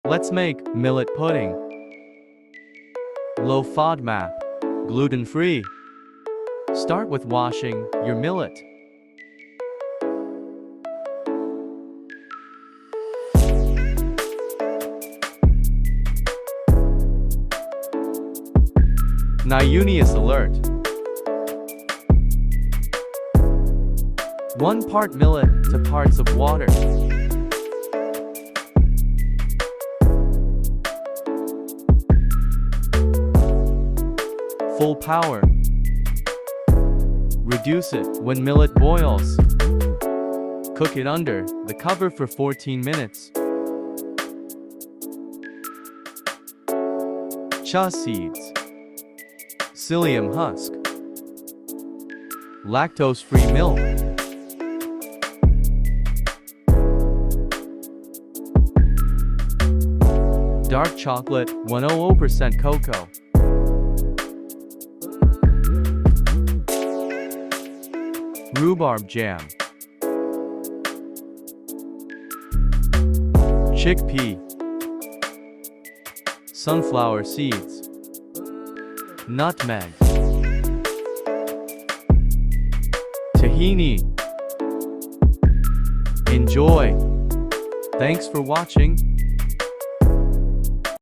Let's make millet pudding. Low-FODMAP, gluten-free. Start with washing your millet. News alert. 1 part millet to parts of water. Full power. Reduce it when millet boils. Cook it under the cover for 14 minutes. Chia seeds. Psyllium husk. Lactose-free milk. Dark chocolate, 100% cocoa. Rhubarb jam. Chickpea. Sunflower seeds. Nutmeg. Tahini. Enjoy! Thanks for watching.